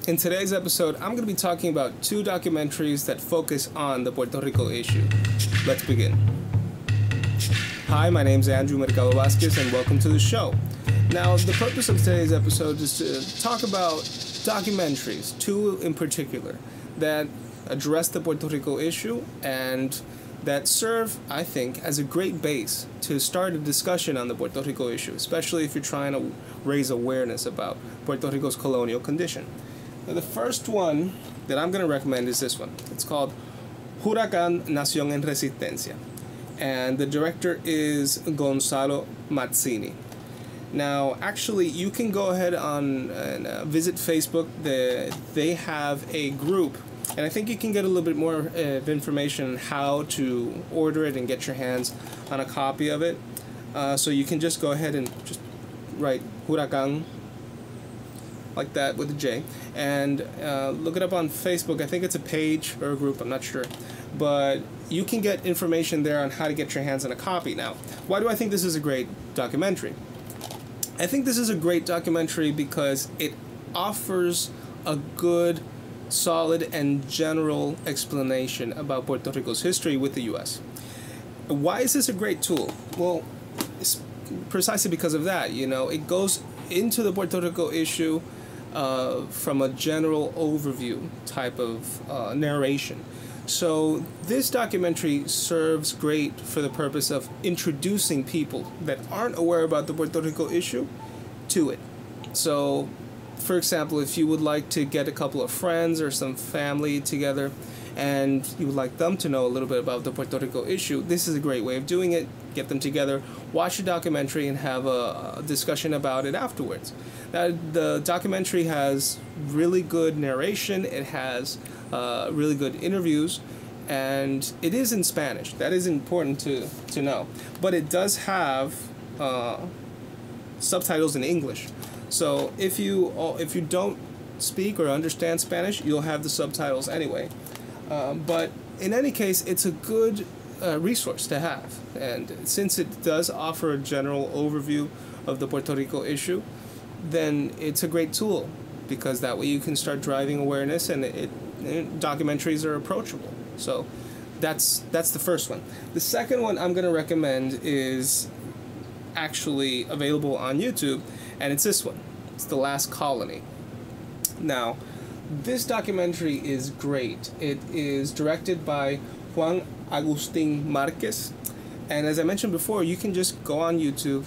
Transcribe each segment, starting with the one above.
In today's episode, I'm going to be talking about two documentaries that focus on the Puerto Rico issue. Let's begin. Hi, my name's Andrew Mercado Vasquez, and welcome to the show. Now, the purpose of today's episode is to talk about documentaries, two in particular, that address the Puerto Rico issue and that serve, I think, as a great base to start a discussion on the Puerto Rico issue, especially if you're trying to raise awareness about Puerto Rico's colonial condition. Now, the first one that I'm going to recommend is this one. It's called Hurakan, Nación en Resistencia, and the director is Gonzalo Mazzini. Now, actually, you can go ahead and visit Facebook. They have a group, and I think you can get a little bit more information on how to order it and get your hands on a copy of it. So you can just go ahead and just write Hurakan like that with a J, and look it up on Facebook. I think it's a page or a group, I'm not sure. But you can get information there on how to get your hands on a copy. Now, why do I think this is a great documentary? I think this is a great documentary because it offers a good, solid, and general explanation about Puerto Rico's history with the U.S. Why is this a great tool? Well, it's precisely because of that. You know, it goes into the Puerto Rico issue from a general overview type of narration. So this documentary serves great for the purpose of introducing people that aren't aware about the Puerto Rico issue to it. So, for example, if you would like to get a couple of friends or some family together and you would like them to know a little bit about the Puerto Rico issue, this is a great way of doing it. Get them together, watch the documentary, and have a discussion about it afterwards. Now, the documentary has really good narration, it has really good interviews, and it is in Spanish. That is important to know. But it does have subtitles in English. So if you don't speak or understand Spanish, you'll have the subtitles anyway. But in any case, it's a good resource to have. And since it does offer a general overview of the Puerto Rico issue, then it's a great tool, because that way you can start driving awareness, and documentaries are approachable. So that's the first one. The second one I'm going to recommend is actually available on YouTube, and it's this one. It's The Last Colony. Now, this documentary is great. It is directed by Juan Agustín Márquez, and as I mentioned before, you can just go on YouTube,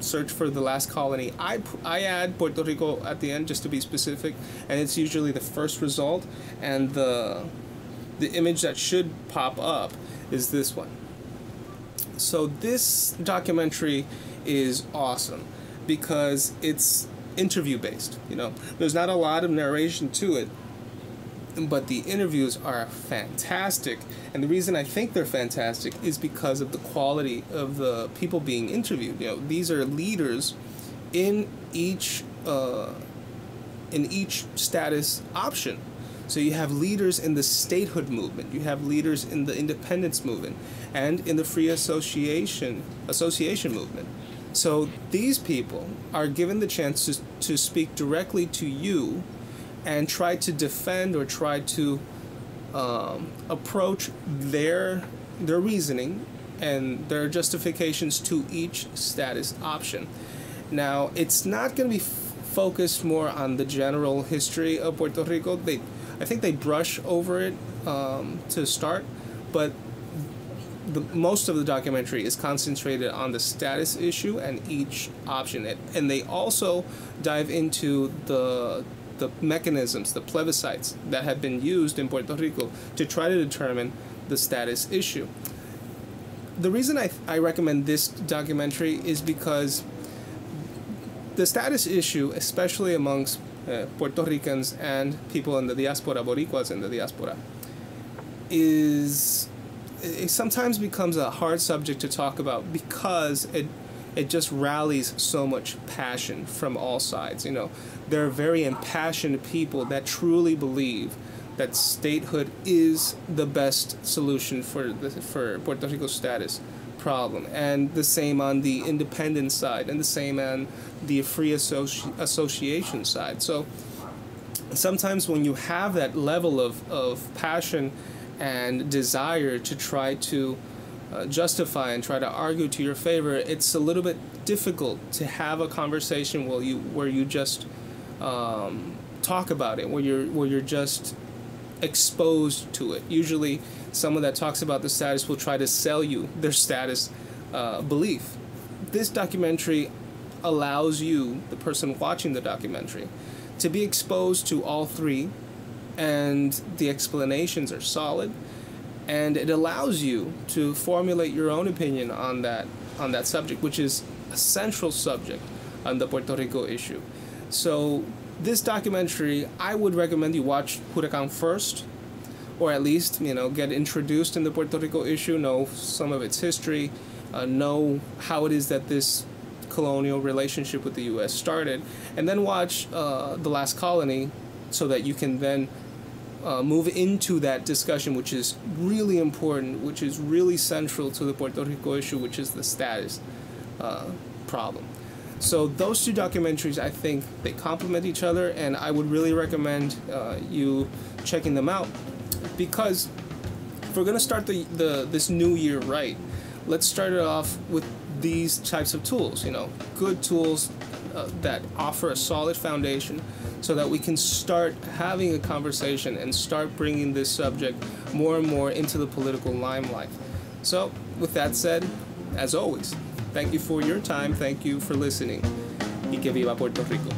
search for The Last Colony. I add Puerto Rico at the end just to be specific, and it's usually the first result, and the image that should pop up is this one. So this documentary is awesome because it's interview based. You know, there's not a lot of narration to it, but the interviews are fantastic, and the reason I think they're fantastic is because of the quality of the people being interviewed. You know, these are leaders in each status option. So you have leaders in the statehood movement, you have leaders in the independence movement, and in the free association movement. So these people are given the chance to speak directly to you and try to defend or try to approach their reasoning and their justifications to each status option. Now, it's not going to be focused more on the general history of Puerto Rico. I think they brush over it to start, but most of the documentary is concentrated on the status issue and each option. And they also dive into the mechanisms, the plebiscites that have been used in Puerto Rico to try to determine the status issue. The reason I recommend this documentary is because the status issue, especially amongst Puerto Ricans and people in the diaspora, Boricuas in the diaspora, it sometimes becomes a hard subject to talk about because it just rallies so much passion from all sides. You know, there are very impassioned people that truly believe that statehood is the best solution for Puerto Rico's status problem, and the same on the independent side, and the same on the free association side. So sometimes when you have that level of passion and desire to try to justify and try to argue to your favor, it's a little bit difficult to have a conversation where you just talk about it, where you're just exposed to it. Usually someone that talks about the status will try to sell you their status belief. This documentary allows you, the person watching the documentary, to be exposed to all three, and the explanations are solid, and it allows you to formulate your own opinion on that subject, which is a central subject on the Puerto Rico issue. So this documentary, I would recommend you watch Hurakan first, or at least, get introduced in the Puerto Rico issue, know some of its history, know how it is that this colonial relationship with the U.S. started, and then watch The Last Colony, so that you can then move into that discussion, which is really important, which is really central to the Puerto Rico issue, which is the status problem. So those two documentaries, I think they complement each other, and I would really recommend you checking them out, because if we're going to start this new year right, let's start it off with these types of tools, good tools that offer a solid foundation, so that we can start having a conversation and start bringing this subject more and more into the political limelight. So, with that said, as always, thank you for your time, thank you for listening, y que viva Puerto Rico.